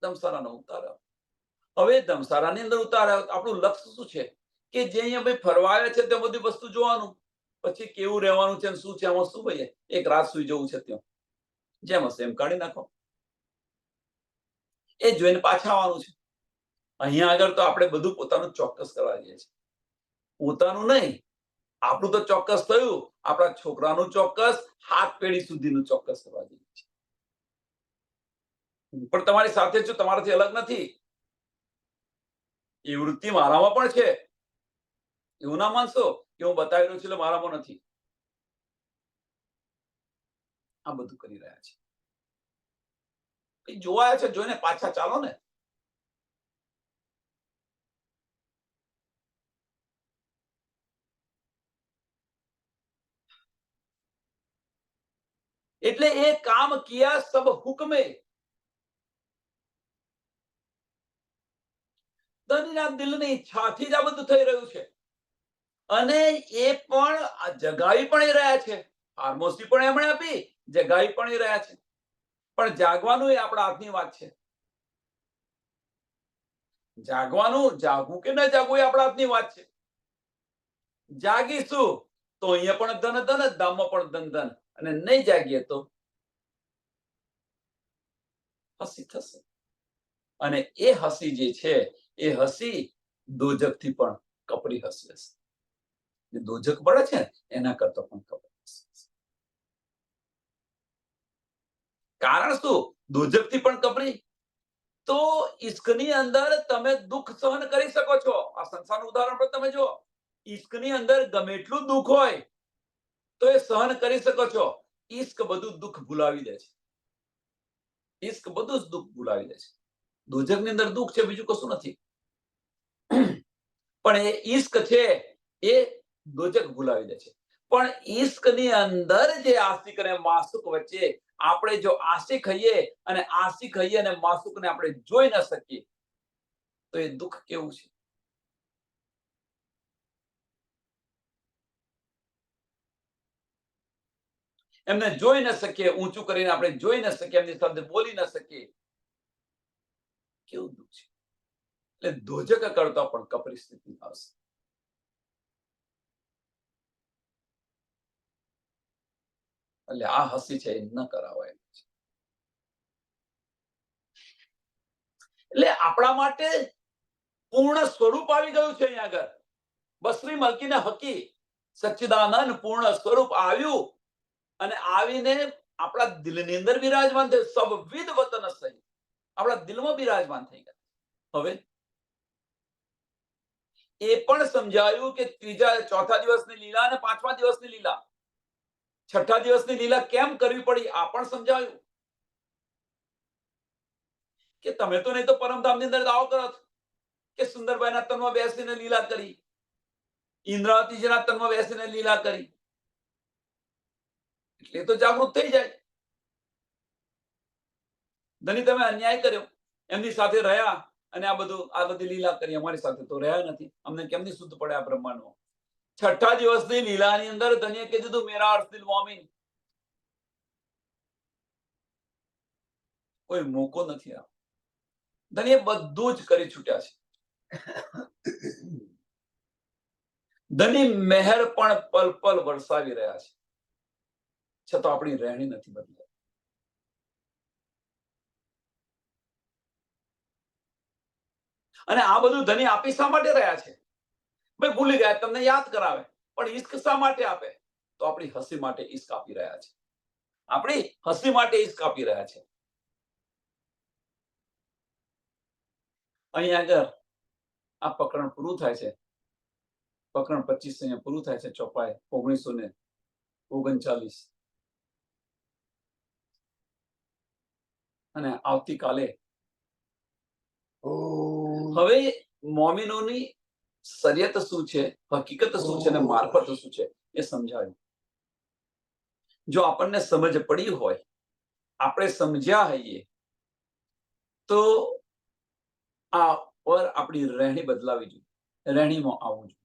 ધમસારાનો ઉતારો. હવે ધમસારાની અંદર ઉતારો, આપણું લક્ષ્ય શું છે? કે જે અહીંયા ભાઈ ફરવા આવ્યા છે તે બધી વસ્તુ જોવાનું, પછી કેવું રહેવાનું છે, શું છે, આમાં શું ભાઈ એક રાત સુઈ જવું છે, ત્યાં જેમ હશે એમ કાઢી નાખો, એ જોઈને પાછા આવવાનું છે. અહીંયા આગળ તો આપણે બધું પોતાનું ચોક્કસ કરવા જઈએ છીએ. પોતાનું નહીં, આપણું તો ચોક્કસ થયું, આપણા છોકરાનું ચોક્કસ, 7 પેઢી સુધીનું ચોક્કસ કરવા જઈએ છીએ. હું પણ તમારી સાથે છું, તમારાથી અલગ નથી. એ વૃત્તિ મારામાં પણ છે. એવું ના માનશો કે હું બતાવી રહ્યો છું એટલે મારામાં નથી. આ બધું કરી રહ્યા છે, જોવાયા છે, જોઈને પાછા ચાલો ને. એટલે એ કામ કિયા સબ હુકમે. ધનીના દિલની ઈચ્છાથી જ આ બધું થઈ રહ્યું છે, અને એ પણ જગાવી પણ રહ્યા છે. ફાર્મોસી પણ એમણે આપી, જગાવી પણ રહ્યા છે. પણ જાગવાનું એ આપણા હાથની વાત છે. જાગવાનું, જાગવું કે ન જાગવું એ આપણા હાથની વાત છે. જાગીશું તો અહીંયા પણ ધન ધન, ધામમાં પણ ધન ધન, અને નહીં જાગીએ તો હસી થશે. અને એ હસી જે છે, એ હસી દોજકથી પણ કપરી હસી હશે. દોજક પડે છે એના કરતા પણ કપરી હસી. કારણ શું? દોજકથી પણ કપરી, તો ઈશ્કની અંદર તમે દુઃખ સહન કરી શકો છો. આ સંસારનું ઉદાહરણ પણ તમે જુઓ. ઈશ્કની અંદર ગમે એટલું દુઃખ હોય તો એ સહન કરી શકો છો. ઈશ્ક બધું દુઃખ ભૂલાવી દે છે. ઈશ્ક બધું જ દુઃખ ભૂલાવી દે છે. દોજખની અંદર દુઃખ છે, બીજું કશું નથી. પણ એ ઈશ્ક છે એ દોજખ ભૂલાવી દે છે. પણ ઈશ્કની અંદર જે આશિક અને માસુક વચ્ચે આપણે જો આશિક હઈએ અને માસુકને આપણે જોઈ ન શકીએ તો એ દુઃખ કેવું છે. એમને જોઈ ન શકીએ, ઊંચું કરીને આપણે જોઈ ન શકીએ, એમની સાથે બોલી ન શકીએ, કેવું દુઃખ છે. એટલે દોજખ કરતા પણ કપરી સ્થિતિ આવશે. એટલે આ હસી છે એ ન કરાવાય. એટલે આપણા માટે પૂર્ણ સ્વરૂપ આવી ગયું છે. અહીંયા આગળ બસરી મલકીને હકી સચ્ચિદાનંદ પૂર્ણ સ્વરૂપ આવ્યું અને આવીને આપણા દિલની અંદર બિરાજમાન થયું. સબવિધ વતન સહિત આપણા દિલમાં બિરાજમાન થઈ ગયા. હવે એ પણ સમજાયું કે ચોથા દિવસની લીલા અને પાંચમા દિવસની લીલા, છઠ્ઠા દિવસની લીલા કેમ કરવી પડી આ પણ સમજાયું. કે તમે તો નહીં તો પરમધામની અંદર દાવો કરો છો કે સુંદરભાઈના તનમાં બેસીને લીલા કરી, ઇન્દ્રાવતીજીના તનમાં બેસીને લીલા કરી, એટલે તો જાગૃત થઈ જાય. ધની તમે અન્યાય કર્યો, એમની સાથે રહ્યા અને આ બધી લીલા કરી, અમારી સાથે તો રહ્યા નથી, અમને કેમની શુદ્ધ પડે આ બ્રહ્માંડમાં. છઠ્ઠા દિવસની લીલાની અંદર ધનીએ કીધું મેરા અર્થિલ મોમીન, કોઈ મોકો નથી આ. ધનીએ બધું જ કરી છૂટ્યા છે. ધની મહેર પણ પલ પલ વરસાવી રહ્યા છે, છતાં આપણી રહેણી નથી બદલાઈ. અને આ બધું ધની આપી શા માટે રહ્યા છે? ભાઈ ભૂલી ગયા, તમને યાદ કરાવે, પણ ઈશ્ક શા માટે આપે? તો આપણી હસી માટે ઈશ્ક આપી રહ્યા છે. આપણી હસી માટે ઈશ્ક આપી રહ્યા છે. અહીં આગળ આ પ્રકરણ પૂરું થાય છે. પ્રકરણ 25 અહીંયા પૂરું થાય છે. ચોપાઈ 1939. અને આવતીકાલે હવે મોમિનોની શરીયત શું છે, હકીકત શું છે અને મારફત શું છે એ સમજાવ્યું. જો આપણને સમજ પડી હોય, આપણે સમજ્યા હોઈએ, તો આ પર આપણી રહેણી બદલાવી જોઈએ, રહેણીમાં આવવું જોઈએ.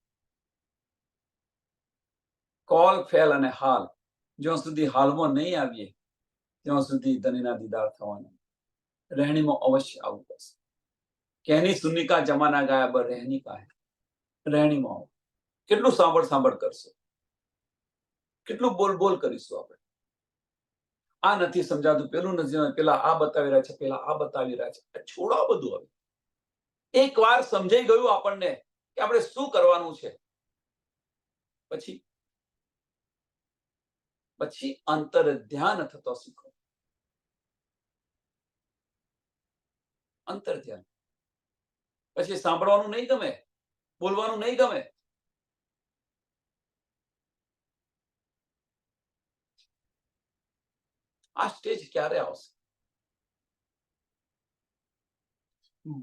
કોલ ફેલ અને હાલ જ્યાં સુધી હાલમાં નહીં આવીએ ત્યાં સુધી ધનીના દીદાર થવાના. રહેણીમાં અવશ્ય આવવું પડશે. कहनी सुननी का जमाना गाया बर रहनी का है. રહેણીમાં આવો. કેટલું સાંભળ કરશો, કેટલું બોલ કરીશું આપણે. આ નથી સમજાતું, પેલું નથી, પેલા આ બતાવી રહ્યા છે, પેલા આ બતાવી રહ્યા છે. છોડો બધું. હવે એક વાર સમજાઈ ગયું આપણને કે આપણે શું કરવાનું છે, પછી અંતર ધ્યાન થતો શીખો. અંતર ધ્યાન. પછી સાંભળવાનું નહીં ગમે, બોલવાનું નહીં ગમે. આ સ્ટેજ ક્યારે આવશે?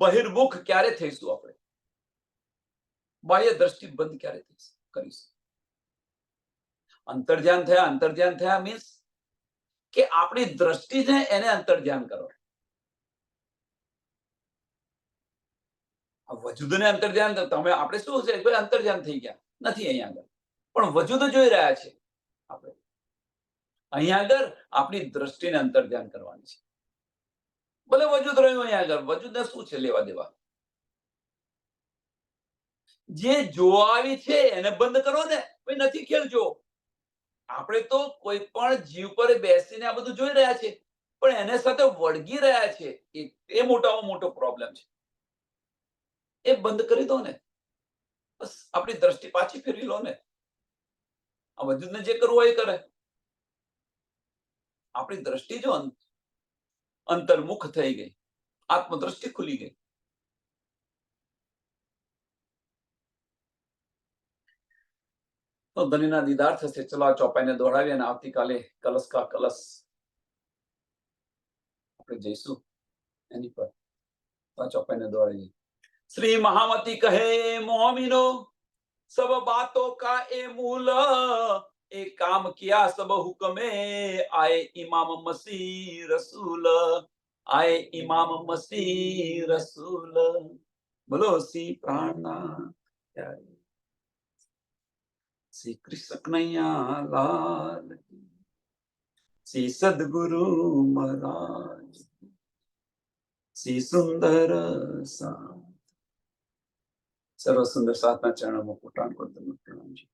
બહિર્મુખ ક્યારે થઈશું આપણે? બાહ્ય દ્રષ્ટિ બંધ ક્યારે કરીશું? અંતર્ધ્યાન થયા મીન્સ કે આપણી દ્રષ્ટિને એને અંતર્ધ્યાન કરો. વજૂદને અંતર્ધ્યાન, તમે આપણે શું છે અંતર્ધ્યાન થઈ ગયા નથી અહીંયા આગળ, પણ વજૂદ જોઈ રહ્યા છે આપણે. અહીંયા આગળ આપણી દ્રષ્ટિને અંતર્ધ્યાન કરવાની છે. ભલે વજૂદ રહ્યું અહીંયા આગળ, વજૂદને શું છે લેવા દેવા? જે જોવા આવી છે એને બંધ કરો ને. ભાઈ નથી ખેલજો. આપણે તો કોઈ પણ જીવ પર બેસીને આ બધું જોઈ રહ્યા છે, પણ એને સાથે વળગી રહ્યા છે. એ મોટામાં મોટો પ્રોબ્લેમ છે. એ બંધ કરી દો ને, બસ આપણી દ્રષ્ટિ પાછી ફેરવી લો ને. આ વજૂદને જે કરવું હોય એ કરે. આપણી દ્રષ્ટિ જો અંતર્મુખ થઈ ગઈ, આત્મદ્રષ્ટિ ખુલી ગઈ. તો ધનીના દીદાર થશે. ચલો આ ચોપાઈને દોડાવીએ અને આવતીકાલે કલશ કા કલશ આપણે જઈશું એની પર. આ ચોપાઈને દોડાવીએ. श्री महामती कहे मोमिनो सब बातों का ए मूल एक काम किया सब हुक्मे आए इमाम मसीह रसूल आए इमाम मसीह रसूल बोलो सी प्राणा श्री कृष्ण कन्हैया लाल श्री सदगुरु महाराज श्री सुंदर सा सर्व सुंदर साधना चरणों में पुटान को प्रणाम जी.